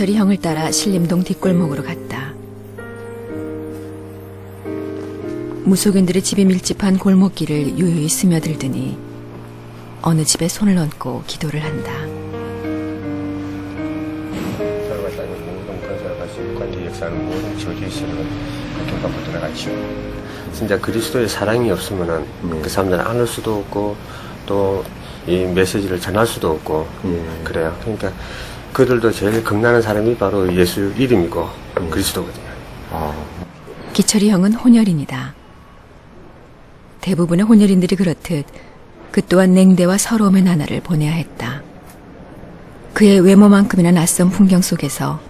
기철이 형을 따라 신림동 뒷골목으로 갔다. 무속인들의 집이 밀집한 골목길을 유유히 스며들더니 어느 집에 손을 얹고 기도를 한다. 모든 건설과 습관의 역사는 모든 저주의식은 교과로 들어가죠. 진짜 그리스도의 사랑이 없으면은 그 사람들은 안을 수도 없고 또 이 메시지를 전할 수도 없고 그래요. 그러니까 그들도 제일 겁나는 사람이 바로 예수 이름이고 그리스도거든요. 기철이 형은 혼혈인이다. 대부분의 혼혈인들이 그렇듯 그 또한 냉대와 서러움의 나날을 보내야 했다. 그의 외모만큼이나 낯선 풍경 속에서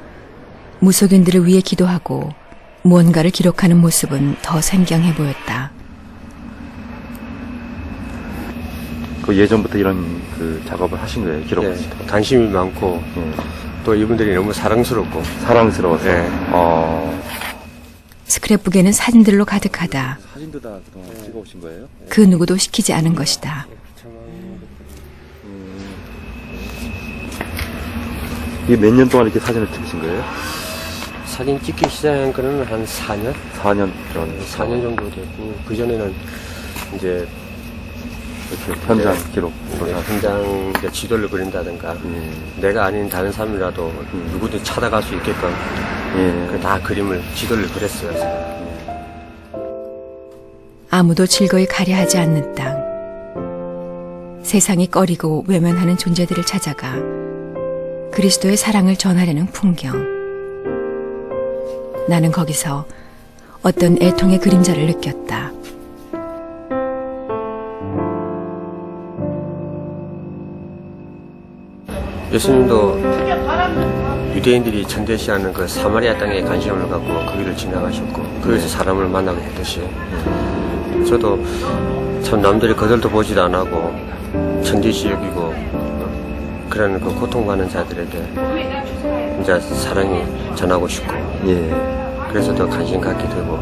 무속인들을 위해 기도하고 무언가를 기록하는 모습은 더 생경해 보였다. 그 예전부터 이런 그 작업을 하신 거예요, 기록을? 네, 관심이 많고 또 이분들이 너무 사랑스럽고 사랑스러워서. 네. 스크랩북에는 사진들로 가득하다. 사진도 다 그동안 찍어오신 거예요? 그 누구도 시키지 않은 것이다. 이게 몇 년 동안 이렇게 사진을 찍으신 거예요? 사진 찍기 시작한 거는 한 4년? 4년 전. 4년 정도 됐고 그전에는 이제 이렇게 현장 기록. 현장 이제 지도를 그린다든가 내가 아닌 다른 사람이라도 누구든 찾아갈 수 있게끔 다 그림을 지도를 그렸어요. 아무도 즐거이 가려하지 않는 땅. 세상이 꺼리고 외면하는 존재들을 찾아가 그리스도의 사랑을 전하려는 풍경. 나는 거기서 어떤 애통의 그림자를 느꼈다. 예수님도 유대인들이 전대시하는 그 사마리아 땅에 관심을 갖고 거기를 지나가셨고 거기서 사람을 만나게 했듯이 저도 참 남들이 거들도 보지도 안 하고 천지시 여기고 그런 그 고통받는 자들에게 이제 사랑이 전하고 싶고 그래서 더 관심 갖게 되고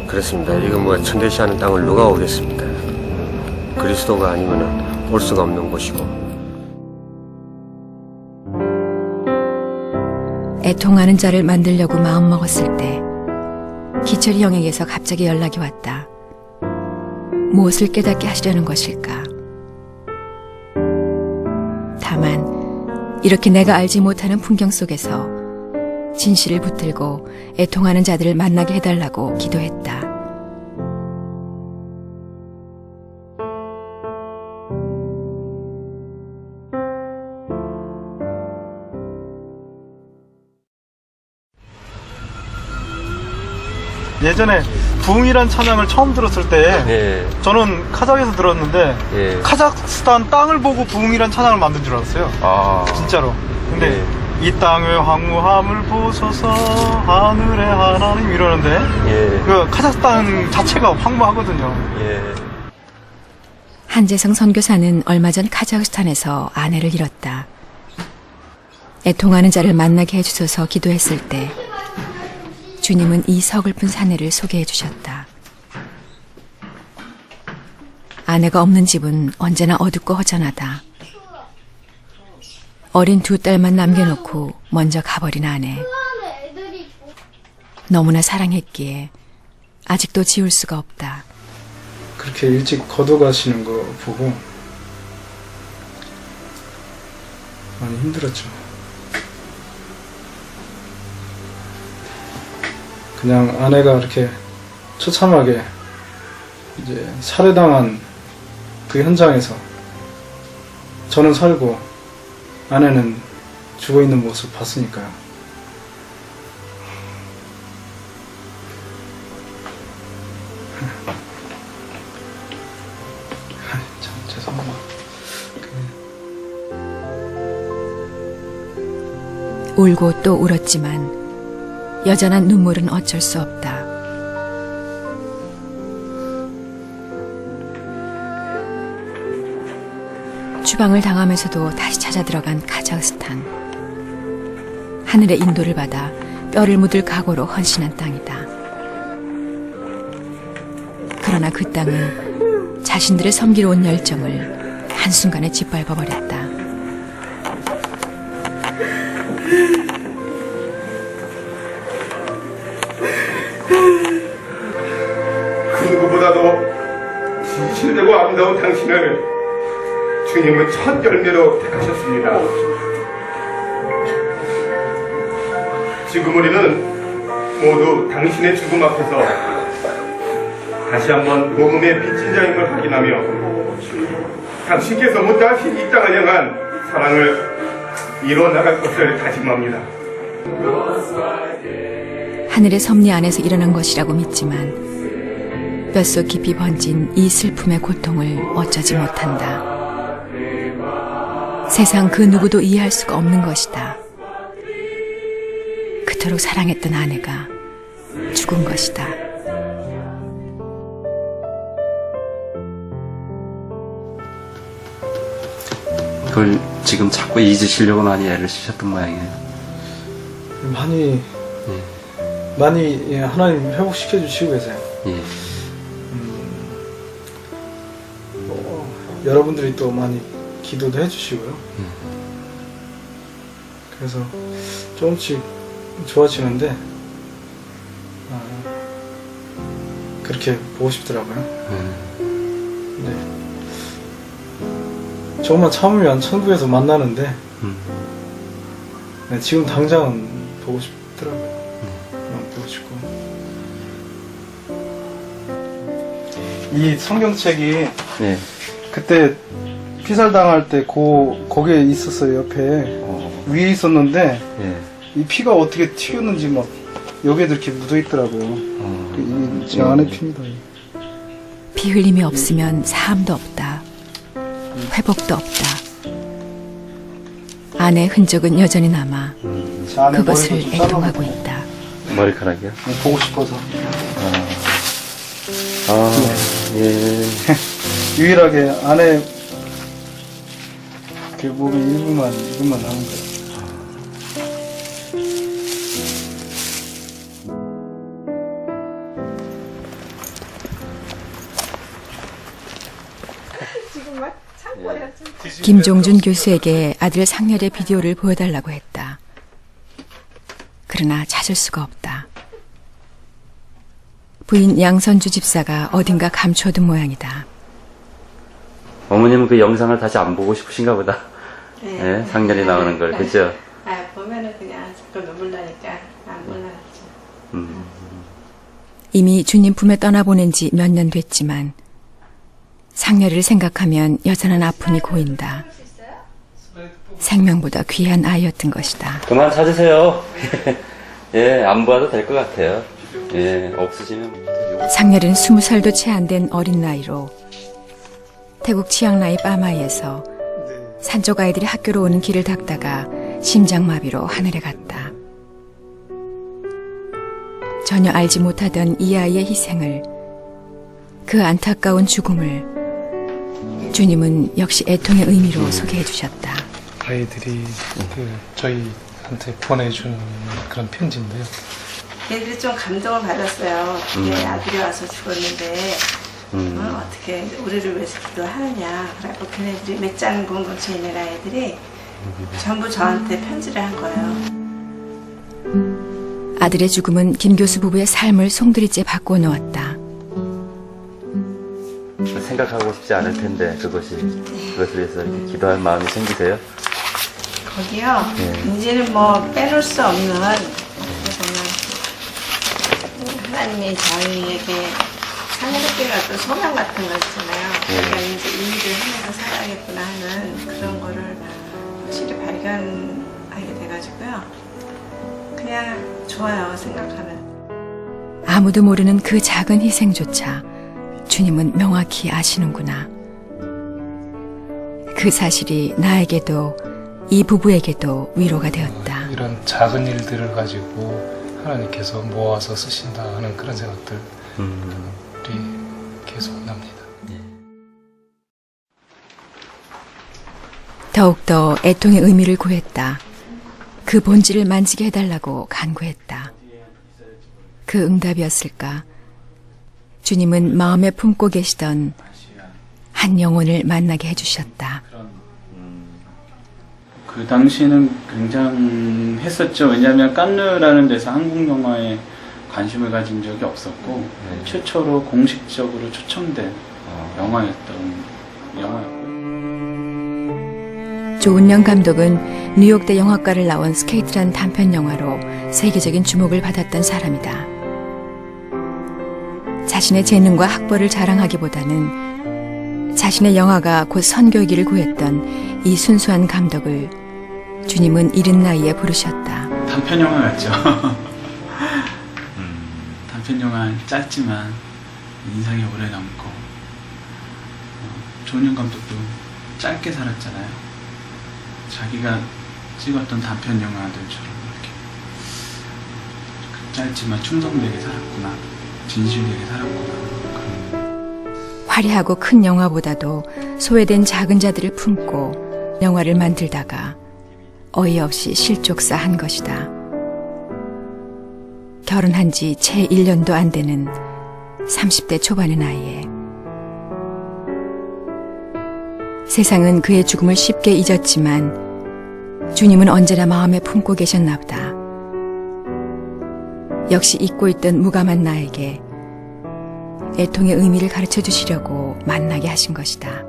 그렇습니다. 이거 뭐 천대시하는 땅을 누가 오겠습니까? 그리스도가 아니면 올 수가 없는 곳이고. 애통하는 자를 만들려고 마음먹었을 때 기철이 형에게서 갑자기 연락이 왔다. 무엇을 깨닫게 하시려는 것일까? 다만 이렇게 내가 알지 못하는 풍경 속에서 진실을 붙들고 애통하는 자들을 만나게 해달라고 기도했다. 예전에 부흥이란 찬양을 처음 들었을 때 저는 카자흐에서 들었는데 카자흐스탄 땅을 보고 부흥이란 찬양을 만든 줄 알았어요. 진짜로. 근데 이 땅의 황무함을 보소서 하늘의 하나님 이러는데 그 카자흐스탄 자체가 황무하거든요. 한재성 선교사는 얼마 전 카자흐스탄에서 아내를 잃었다. 애통하는 자를 만나게 해주소서 기도했을 때 주님은 이 서글픈 사내를 소개해 주셨다. 아내가 없는 집은 언제나 어둡고 허전하다. 어린 2딸만 남겨놓고 먼저 가버린 아내. 너무나 사랑했기에 아직도 지울 수가 없다. 그렇게 일찍 거둬가시는 거 보고 많이 힘들었죠. 그냥 아내가 이렇게 처참하게 이제 살해당한 그 현장에서 저는 살고 아내는 죽어있는 모습 봤으니까요. 참 죄송합니다. 울고 또 울었지만 여전한 눈물은 어쩔 수 없다. 추방을 당하면서도 다시 찾아 들어간 카자흐스탄. 하늘의 인도를 받아 뼈를 묻을 각오로 헌신한 땅이다. 그러나 그 땅은 자신들의 섬기러 온 열정을 한순간에 짓밟아버렸다. 그 누구보다도 진실되고 아름다운 당신을 주님은 첫 열매로 택하셨습니다. 지금 우리는 모두 당신의 죽음 앞에서 다시 한번 복음의 빚진 자임을 확인하며 당신께서 못다하신 이 땅을 향한 사랑을 이뤄 나갈 것을 다짐합니다. 하늘의 섭리 안에서 일어난 것이라고 믿지만 뼛속 깊이 번진 이 슬픔의 고통을 어쩌지 못한다. 세상 그 누구도 이해할 수가 없는 것이다. 그토록 사랑했던 아내가 죽은 것이다. 그걸 지금 자꾸 잊으시려고 많이 애를 쓰셨던 모양이에요. 많이 하나님 회복시켜 주시고 계세요. 예. 여러분들이 또 많이 기도도 해주시고요. 그래서 조금씩 좋아지는데 그렇게 보고 싶더라고요. 네. 조금만 참으면 천국에서 만나는데 네, 지금 당장은 보고 싶더라고요. 보고 싶고 이 성경책이 네. 그때 피살 당할 때 거기에 있었어요. 옆에 위에 있었는데 이 피가 어떻게 튀겼는지 막 여기에도 이렇게 묻어 있더라고요. 이게 제 안에 피입니다. 피 흘림이 없으면 사함도 없다. 회복도 없다. 아내의 흔적은 여전히 남아 제 안에 그것을 머리도 좀 애통하고 있다. 머리카락이요? 보고 싶어서 예. 유일하게 안에 그 몸의 일부만 남은 거예요. 김종준 교수에게 아들 상렬의 비디오를 보여달라고 했다. 그러나 찾을 수가 없다. 부인 양선주 집사가 어딘가 감춰둔 모양이다. 어머님은 그 영상을 다시 안 보고 싶으신가 보다. 네, 상렬이 나오는 걸, 그죠? 보면은 그냥 자꾸 눈물 나니까 안 올라갔죠. 이미 주님 품에 떠나보낸 지 몇 년 됐지만 상렬이를 생각하면 여전한 아픔이 고인다. 생명보다 귀한 아이였던 것이다. 그만 찾으세요. 예, 안 봐도 될 것 같아요. 예, 없으시면. 상렬이는 20살도 채 안 된 어린 나이로 태국 치앙라이 빠마이에서 산쪽 아이들이 학교로 오는 길을 닦다가 심장마비로 하늘에 갔다. 전혀 알지 못하던 이 아이의 희생을, 그 안타까운 죽음을 주님은 역시 애통의 의미로 소개해 주셨다. 아이들이 저희한테 보내준 그런 편지인데요. 얘들이 좀 감동을 받았어요. 내 아들이 와서 죽었는데 어떻게 우리를 위해서 기도하느냐. 그래갖고 걔네들이 맷장 공동체에 있는 아이들이 전부 저한테 편지를 한 거예요. 아들의 죽음은 김 교수 부부의 삶을 송두리째 바꾸어 놓았다. 생각하고 싶지 않을 텐데, 그것을 위해서 이렇게 기도할 마음이 생기세요? 거기요. 이제는 뭐 빼놓을 수 없는 하나님이 저희에게 하늘에게 어떤 소망 같은 거 있잖아요. 그러니까 이제 이 일을 하면서 살아야겠구나 하는 그런 거를 확실히 발견하게 돼가지고요. 그냥 좋아요, 생각하면. 아무도 모르는 그 작은 희생조차 주님은 명확히 아시는구나. 그 사실이 나에게도 이 부부에게도 위로가 되었다. 이런 작은 일들을 가지고 하나님께서 모아서 쓰신다 하는 그런 생각들이 계속 납니다. 더욱더 애통의 의미를 구했다. 그 본질을 만지게 해달라고 간구했다. 그 응답이었을까? 주님은 마음에 품고 계시던 한 영혼을 만나게 해주셨다. 그 당시에는 굉장했었죠. 왜냐하면 깐느라는 데서 한국 영화에 관심을 가진 적이 없었고 최초로 공식적으로 초청된 영화였고. 조은영 감독은 뉴욕대 영화과를 나온 스케이트란 단편 영화로 세계적인 주목을 받았던 사람이다. 자신의 재능과 학벌을 자랑하기보다는 자신의 영화가 곧 선교이기를 구했던 이 순수한 감독을 주님은 이른 나이에 부르셨다. 단편 영화 같죠. 단편 영화 짧지만 인상이 오래 남고 조은영 감독도 짧게 살았잖아요. 자기가 찍었던 단편 영화들처럼 이렇게 짧지만 충성되게 살았구나, 진실되게 살았구나. 화려하고 큰 영화보다도 소외된 작은 자들을 품고 영화를 만들다가 어이없이 실족사한 것이다. 결혼한 지 채 1년도 안 되는 30대 초반의 나이에 세상은 그의 죽음을 쉽게 잊었지만 주님은 언제나 마음에 품고 계셨나 보다. 역시 잊고 있던 무감한 나에게 애통의 의미를 가르쳐 주시려고 만나게 하신 것이다.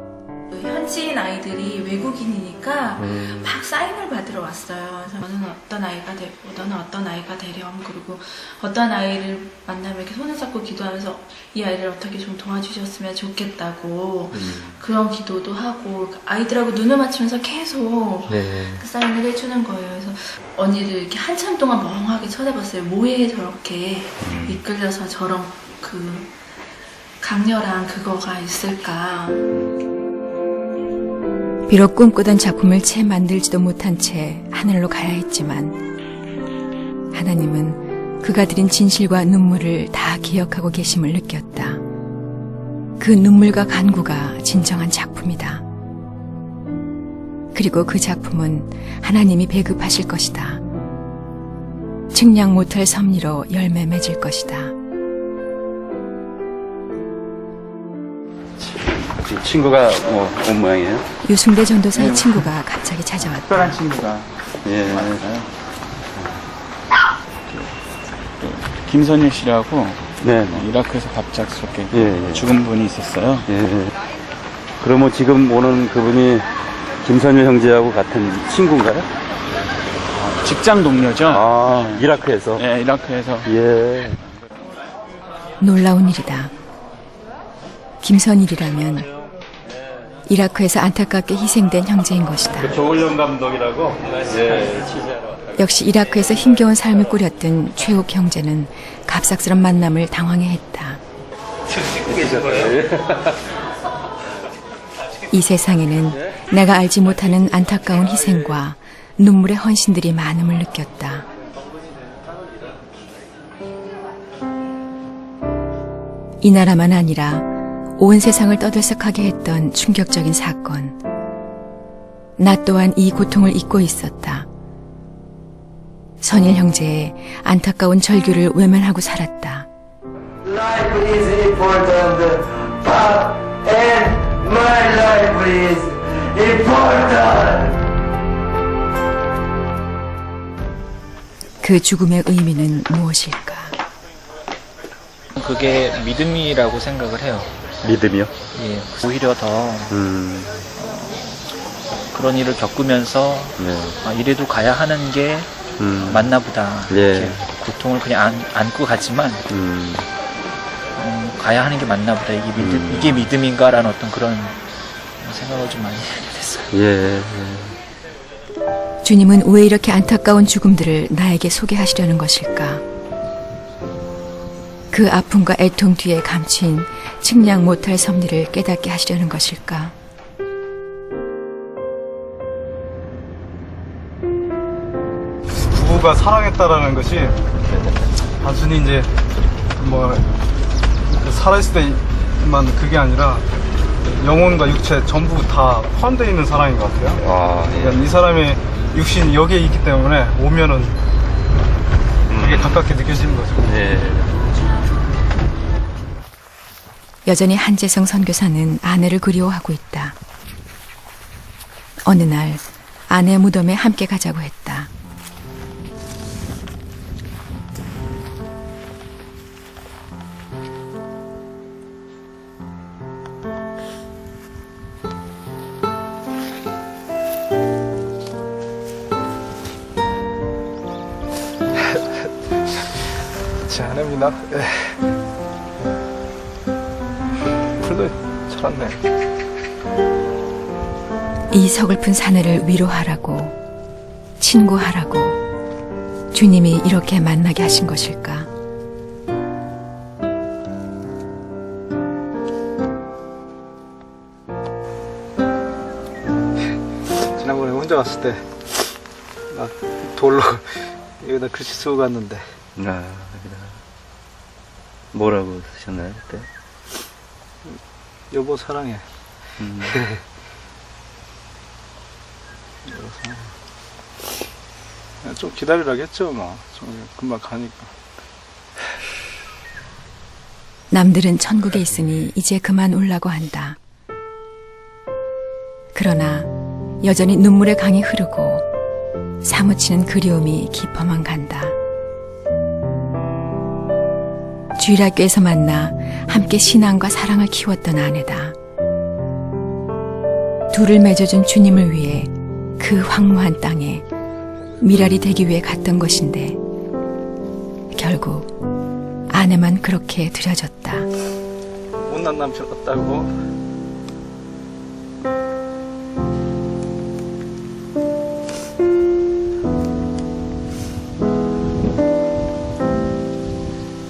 현지인 아이들이 외국인이니까 막 사인을 받으러 왔어요. 그래서 너는 어떤 아이가 되고 너는 어떤 아이가 되렴. 그리고 어떤 아이를 만나면 이렇게 손을 잡고 기도하면서 이 아이를 어떻게 좀 도와주셨으면 좋겠다고 그런 기도도 하고 아이들하고 눈을 맞추면서 계속 그 사인을 해주는 거예요. 그래서 언니를 이렇게 한참 동안 멍하게 쳐다봤어요. 뭐에 저렇게 이끌려서 저런 그 강렬한 그거가 있을까. 비록 꿈꾸던 작품을 채 만들지도 못한 채 하늘로 가야 했지만 하나님은 그가 드린 진실과 눈물을 다 기억하고 계심을 느꼈다. 그 눈물과 간구가 진정한 작품이다. 그리고 그 작품은 하나님이 배급하실 것이다. 측량 못할 섭리로 열매 맺을 것이다. 친구가 온 모양이에요? 유승대 전도사의 친구가 갑자기 찾아왔다. 특별한 친구가 예. 왔어요. 김선일 씨라고 네. 이라크에서 갑작스럽게 예. 죽은 분이 있었어요. 예. 그러면 지금 오는 그분이 김선일 형제하고 같은 친구인가요? 직장 동료죠. 아, 이라크에서? 네, 이라크에서. 예. 놀라운 일이다. 김선일이라면 이라크에서 안타깝게 희생된 형제인 것이다. 조은영 감독이라고. 역시 이라크에서 힘겨운 삶을 꾸렸던 최욱 형제는 갑작스런 만남을 당황해했다. 이 세상에는 내가 알지 못하는 안타까운 희생과 눈물의 헌신들이 많음을 느꼈다. 이 나라만 아니라 온 세상을 떠들썩하게 했던 충격적인 사건. 나 또한 이 고통을 잊고 있었다. 선일 형제의 안타까운 절규를 외면하고 살았다. Life is important, and my life is important. 그 죽음의 의미는 무엇일까? 그게 믿음이라고 생각을 해요. 믿음이요? 예, 오히려 더 그런 일을 겪으면서 이래도 가야 하는 게 맞나 보다. 이렇게 고통을 그냥 안고 가지만 가야 하는 게 맞나 보다. 이게 믿음인가라는 어떤 그런 생각을 좀 많이 하게 됐어요. 예. 주님은 왜 이렇게 안타까운 죽음들을 나에게 소개하시려는 것일까? 그 아픔과 애통 뒤에 감춘 측량 못할 섭리를 깨닫게 하시려는 것일까? 부부가 사랑했다라는 것이 단순히 이제 살아있을 때만 그게 아니라 영혼과 육체 전부 다 포함되어 있는 사랑인 것 같아요. 그러니까 이 사람의 육신이 여기에 있기 때문에 오면은 되게 가깝게 느껴지는 거죠. 여전히 한재성 선교사는 아내를 그리워하고 있다. 어느 날 아내 무덤에 함께 가자고 했다. 제 아내입니다. 풀도 잘 왔네. 이 서글픈 사내를 위로하라고, 친구하라고 주님이 이렇게 만나게 하신 것일까? 지난번에 혼자 왔을 때 나 돌로 여기다 글씨 쓰고 갔는데 뭐라고 쓰셨나요 그때? 여보 사랑해. 좀 기다리라겠죠, 뭐. 좀 금방 가니까. 남들은 천국에 있으니 이제 그만 울라고 한다. 그러나 여전히 눈물의 강이 흐르고 사무치는 그리움이 깊어만 간다. 주일학교에서 만나 함께 신앙과 사랑을 키웠던 아내다. 둘을 맺어준 주님을 위해 그 황무한 땅에 미랄이 되기 위해 갔던 것인데 결국 아내만 그렇게 들여졌다. 못난 남편 같다고.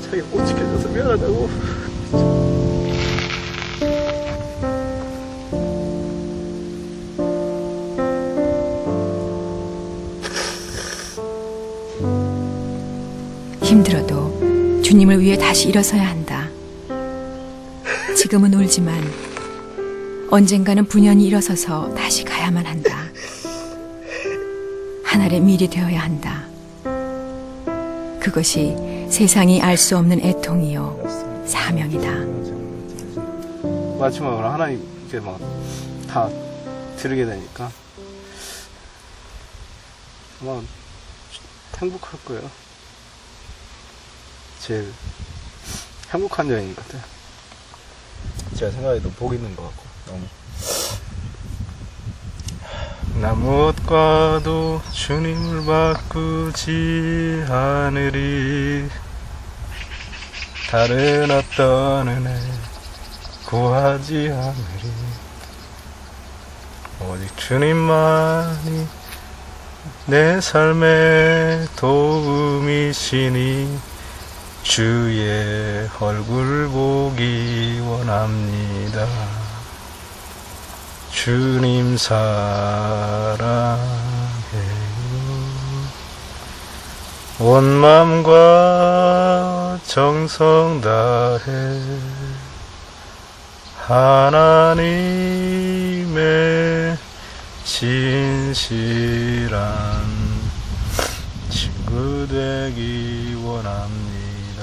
자기 못 지켜줘서 미안하다고. 힘들어도 주님을 위해 다시 일어서야 한다. 지금은 울지만 언젠가는 분연히 일어서서 다시 가야만 한다. 하늘의 밀이 되어야 한다. 그것이 세상이 알 수 없는 애통이요 사명이다. 마지막으로 하나님 이제 막 다 들으게 되니까 아마 행복할 거예요. 제일 행복한 여행인 것 같아요. 제가 생각해도 복 있는 것 같고 너무. 나뭇과도 주님을 바꾸지 않으리. 다른 어떤 은혜 구하지 않으리. 오직 주님만이 내 삶의 도움이시니 주의 얼굴 보기 원합니다. 주님 사랑해요. 온 마음과 정성 다해 하나님의 진실한 친구 되기 원합니다.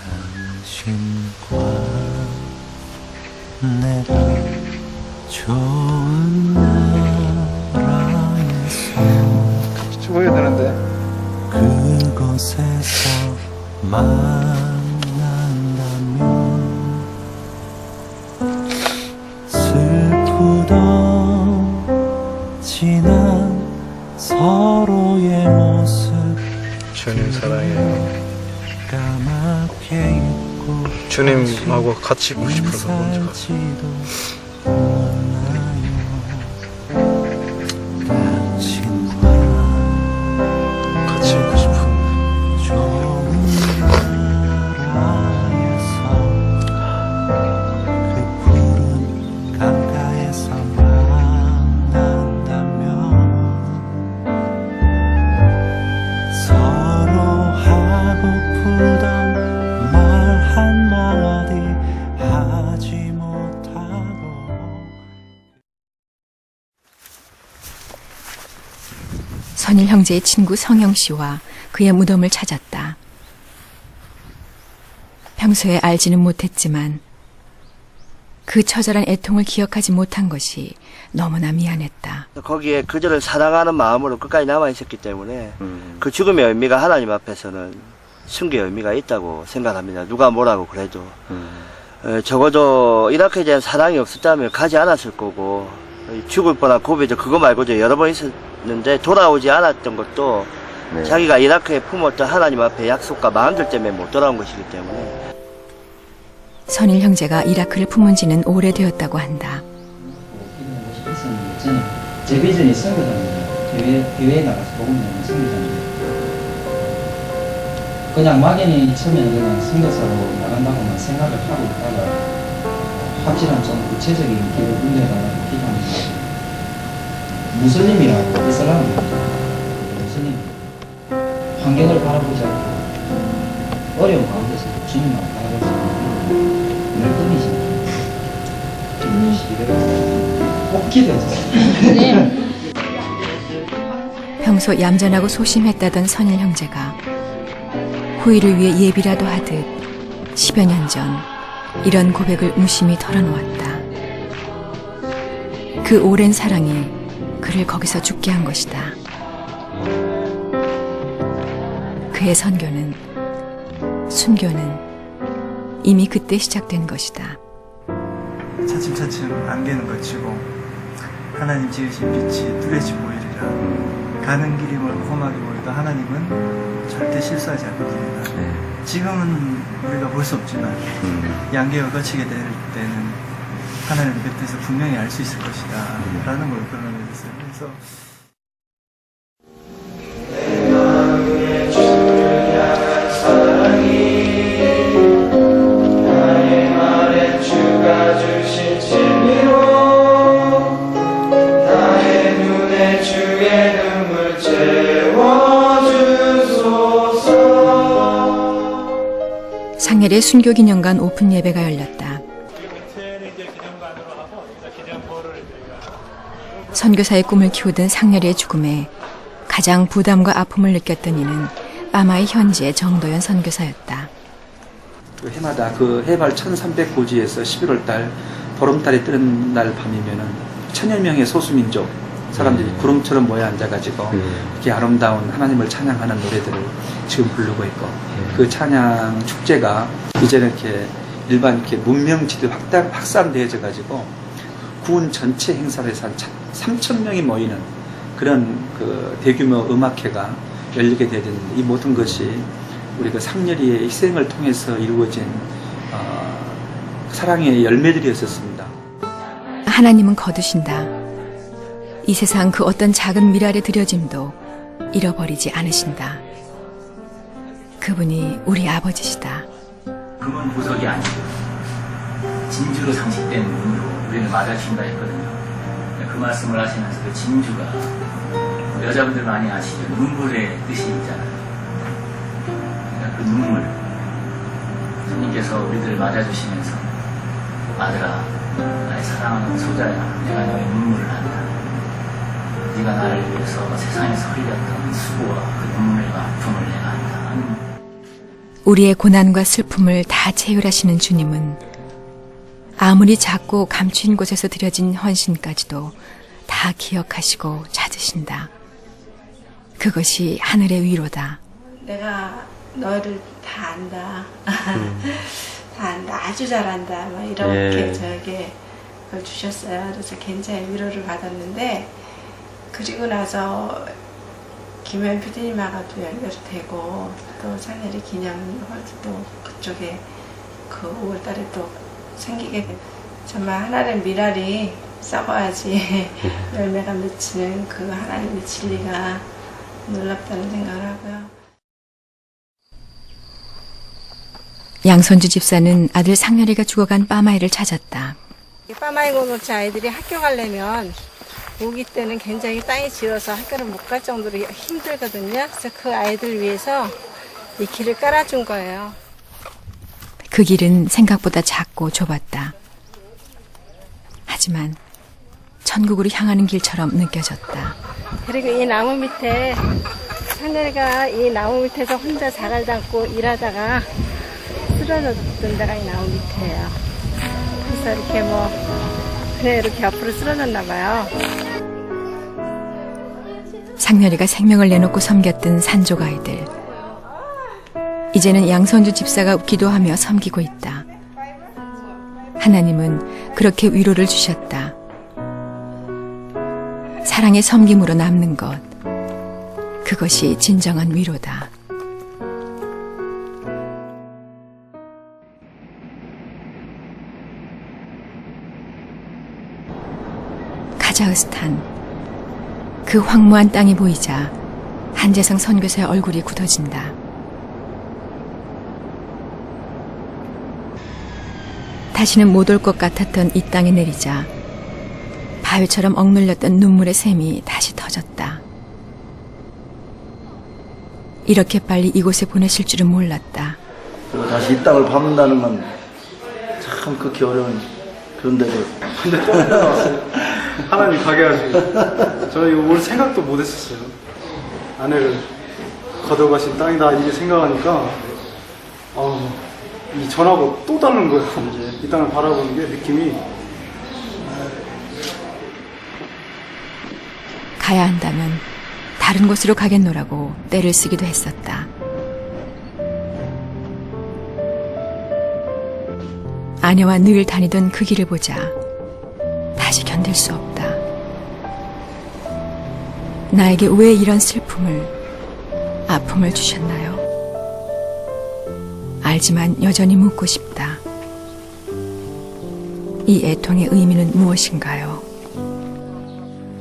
당신과 내가 좋은 나라에서 같이 죽어야 되는데 그곳에서 만난다면 슬프던 지난 서로의 모습 주님 사랑해요. 까맣게 잊고 주님하고 같이 있고 싶어서 먼저 갔어요. 같이 있고 싶어. 그 푸른 강가에서 만난다면 서로 하고프던 말 한마디 하지 못하고 선일 형제의 친구 성영 씨와 그의 무덤을 찾았다. 평소에 알지는 못했지만 그 처절한 애통을 기억하지 못한 것이 너무나 미안했다. 거기에 그들을 사랑하는 마음으로 끝까지 남아 있었기 때문에 그 죽음의 의미가 하나님 앞에서는 순교의 의미가 있다고 생각합니다. 누가 뭐라고 그래도 적어도 이라크에 대한 사랑이 없었다면 가지 않았을 거고, 죽을 뻔한 고비도 그거 말고도 여러 번 있었는데 돌아오지 않았던 것도 자기가 이라크에 품었던 하나님 앞에 약속과 마음들 때문에 못 돌아온 것이기 때문에. 선일 형제가 이라크를 품은 지는 오래되었다고 한다. 저는 제비전이 선교사입니다. 교회에 나가서 복음 전하는 선교사입니다. 그냥 막연히 처음에는 그냥 선교사로 나간다고만 생각을 하고 있다가 확실한 좀 구체적인 길을 문제가 기도합니다. 무슬림이라고 이슬람입니다. 무슬림 환경을 바라보지 않고 어려운 가운데서 주님만 바라볼 수 있는 늘 꿈이십니다. 꼭 기도했어요. 평소 얌전하고 소심했다던 선일 형제가 후일을 위해 예비라도 하듯 10여 년 전 이런 고백을 무심히 털어놓았다. 그 오랜 사랑이 그를 거기서 죽게 한 것이다. 그의 선교는, 순교는 이미 그때 시작된 것이다. 차츰차츰 안개는 거치고 하나님 지으신 빛이 뚜렷이 보이리라. 가는 길이 멀고 험하게 보여도 하나님은 절대 실수하지 않습니다. 지금은 우리가 볼 수 없지만 양계가 거치게 될 때는 하나님의 그 뜻을 분명히 알 수 있을 것이다 라는 걸 끌어내렸어요. 그래서 상헬의 순교기념관 오픈 예배가 열렸다. 선교사의 꿈을 키우던 상렬이의 죽음에 가장 부담과 아픔을 느꼈던 이는 빠마의 현지의 정도연 선교사였다. 그 해마다 그 해발 1300고지에서 11월 달 보름달이 뜨는 날 밤이면은 1000여 명의 소수민족 사람들이 구름처럼 모여 앉아가지고 이렇게 아름다운 하나님을 찬양하는 노래들을 지금 부르고 있고 그 찬양 축제가 이제는 이렇게 일반 이렇게 문명지도 확산되어져 가지고 군 전체 행사를 해서 한 3,000명이 모이는 그런 그 대규모 음악회가 열리게 되었는데 이 모든 것이 우리 그 상렬이의 희생을 통해서 이루어진 사랑의 열매들이었었습니다. 하나님은 거두신다. 이 세상 그 어떤 작은 미랄의 들여짐도 잃어버리지 않으신다. 그분이 우리 아버지시다. 금은 보석이 아니고 진주로 장식된 눈으로 우리를 맞아주신다 했거든요. 그 말씀을 하시면서 그 진주가 여자분들 많이 아시죠? 눈물의 뜻이 있잖아요. 그러니까 그 눈물 주님께서 우리들을 맞아주시면서 아들아 나의 사랑하는 소자야 내가 너의 눈물을 한다. 네가 나를 위해서 세상에서 흘렸던 수고와 그 눈물과 아픔을 내가 한다. 우리의 고난과 슬픔을 다 체휼하시는 주님은 아무리 작고 감추인 곳에서 드려진 헌신까지도 다 기억하시고 찾으신다. 그것이 하늘의 위로다. 내가 너를 다 안다. 다 안다. 아주 잘한다. 막 이렇게 저에게 그걸 주셨어요. 그래서 굉장히 위로를 받았는데 그리고 나서 김현 PD님하고도 연결되고 또 상렬이 기념홀도 그쪽에 그 5월달에 또 생기게 되고 정말 하나님 미랄이 썩어야지 열매가 맺히는 그 하나님의 진리가 놀랍다는 생각을 하고요. 양선주 집사는 아들 상렬이가 죽어간 빠마이를 찾았다. 빠마이 공동체 아이들이 학교 가려면 우기 때는 굉장히 땅이 지어서 학교를 못 갈 정도로 힘들거든요. 그래서 그 아이들 위해서 이 길을 깔아준 거예요. 그 길은 생각보다 작고 좁았다. 하지만 천국으로 향하는 길처럼 느껴졌다. 그리고 이 나무 밑에 상렬이가 이 나무 밑에서 혼자 자갈 담고 일하다가 쓰러졌던 데가 이 나무 밑에예요. 그래서 이렇게 뭐 그래 이렇게 앞으로 쓰러졌나 봐요. 상렬이가 생명을 내놓고 섬겼던 산족 아이들. 이제는 양선주 집사가 기도하며 섬기고 있다. 하나님은 그렇게 위로를 주셨다. 사랑의 섬김으로 남는 것, 그것이 진정한 위로다. 카자흐스탄. 그 황무한 땅이 보이자 한재성 선교사의 얼굴이 굳어진다. 다시는 못 올 것 같았던 이 땅에 내리자 바위처럼 억눌렸던 눈물의 샘이 다시 터졌다. 이렇게 빨리 이곳에 보내실 줄은 몰랐다. 그리고 다시 이 땅을 밟는다는 건 참 극히 어려운 그런데도. 근데 또 나왔어요. 하나님 가게 하시고. 저는 이거 올 생각도 못 했었어요. 아내를 거둬가신 땅이다 이게 생각하니까 이 전하고 또 다른 거예요. 이제 이 땅을 바라보는 게 느낌이. 가야 한다면 다른 곳으로 가겠노라고 떼를 쓰기도 했었다. 아내와 늘 다니던 그 길을 보자 다시 견딜 수 없다. 나에게 왜 이런 슬픔을, 아픔을 주셨나요? 알지만 여전히 묻고 싶다. 이 애통의 의미는 무엇인가요?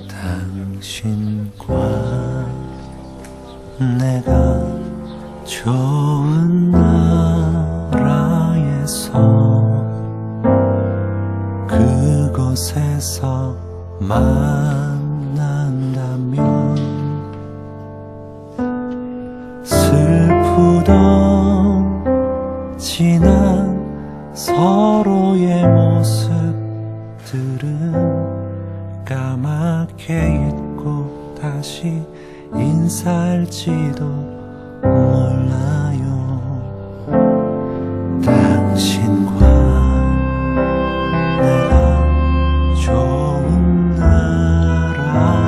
당신과 내가 좋은 나라에서 그곳에서 만난다면 슬프던 지난 서로의 모습들은 까맣게 잊고 다시 인사할지도 몰라요. 당신과 내가 좋은 나라에서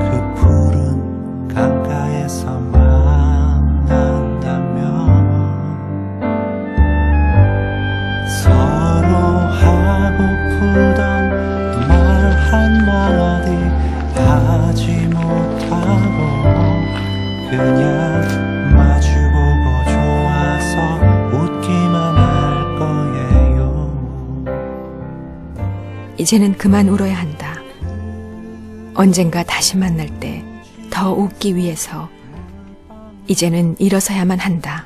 그 푸른 강가에서 만난다면 서로 하고프던 말 한마디 하지 못하고 그냥 마주보고 좋아서 웃기만 할 거예요. 이제는 그만 울어야 한다. 언젠가 다시 만날 때 더 웃기 위해서 이제는 일어서야만 한다.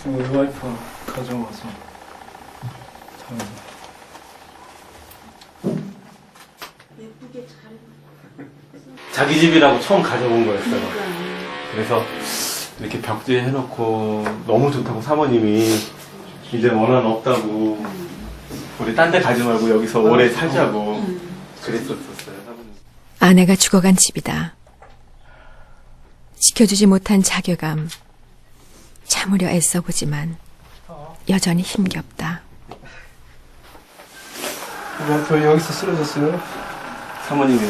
우리 와이프가 가져와서 자기 집이라고 처음 가져온 거였어요. 그래서 이렇게 벽지에 해놓고 너무 좋다고 사모님이 이제 원한 없다고 우리 딴 데 가지 말고 여기서 오래 살자고 그랬었어요. 사모님. 아내가 죽어간 집이다. 지켜주지 못한 자괴감, 참으려 애써보지만 여전히 힘겹다. 우리 와이프 여기서 쓰러졌어요. 사모님이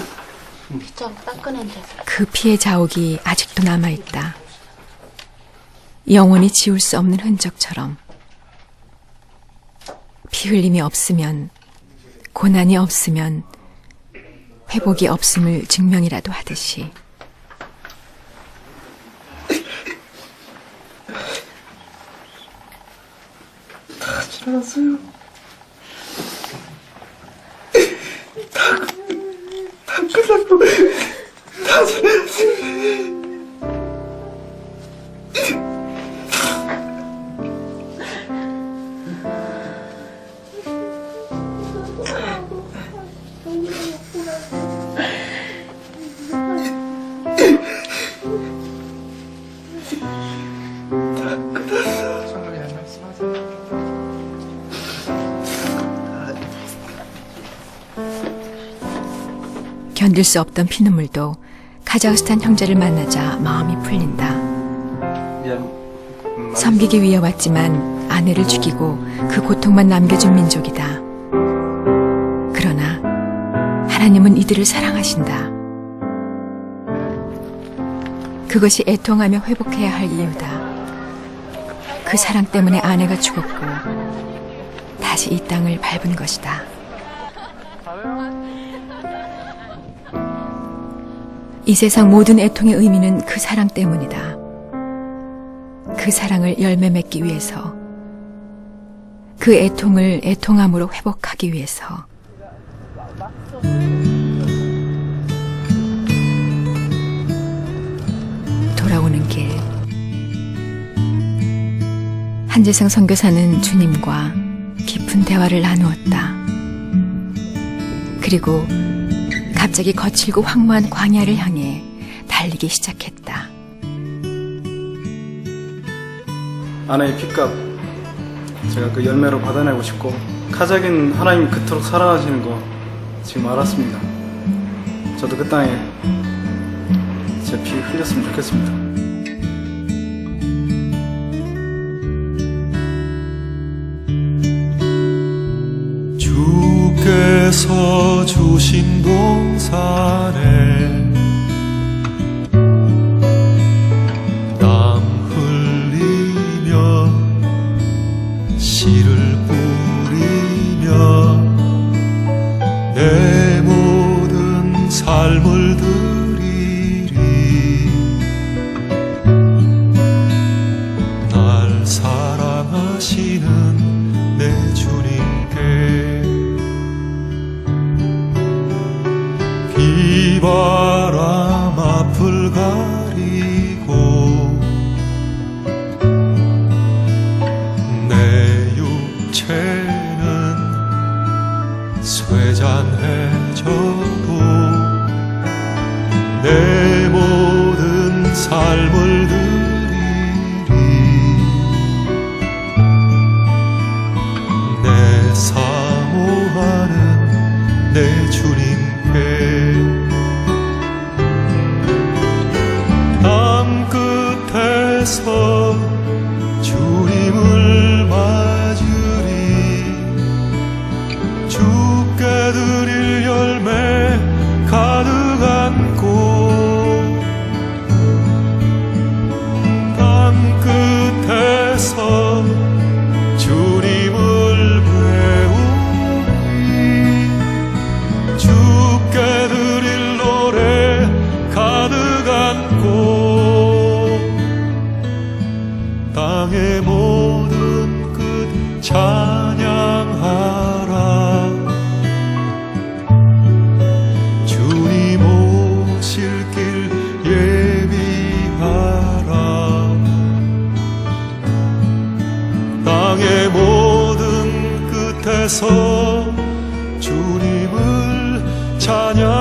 좀 따끈한데. 그 피의 자욱이 아직도 남아있다. 영원히 지울 수 없는 흔적처럼. 피 흘림이 없으면, 고난이 없으면 회복이 없음을 증명이라도 하듯이. 다 지나갔어요. 다 끝났고 다 지나갔어요. 견딜 수 없던 피눈물도 카자흐스탄 형제를 만나자 마음이 풀린다. 섬기기 위해 왔지만 아내를 죽이고 그 고통만 남겨준 민족이다. 그러나 하나님은 이들을 사랑하신다. 그것이 애통하며 회복해야 할 이유다. 그 사랑 때문에 아내가 죽었고 다시 이 땅을 밟은 것이다. 이 세상 모든 애통의 의미는 그 사랑 때문이다. 그 사랑을 열매 맺기 위해서, 그 애통을 애통함으로 회복하기 위해서. 돌아오는 길. 한재성 선교사는 주님과 깊은 대화를 나누었다. 그리고 갑자기 거칠고 황무한 광야를 향해 달리기 시작했다. 아내의 핏값 제가 그 열매로 받아내고 싶고, 카자흐인 하나님 그토록 사랑하시는 거 지금 알았습니다. 저도 그 땅에 제 피 흘렸으면 좋겠습니다. 주께서 주신 동산에 땀 흘리며 씨를 뿌리며 내 모든 삶을 드리리. 날 사랑하시는 내 주님께 비바람 앞을 가리고 내 육체는 쇠잔해져도 내 모든 삶을 드리리. 내 사모하는 내 주님께 땅 끝에서 주님을 맞으리. 주께 드릴 열매 가득 안고 땅 끝에서 주님을 배우리. 주께 드릴 노래 가득 안고 땅의 모든 끝 찬양하라. 주님 오실 길 예비하라. 땅의 모든 끝에서 주님을 찬양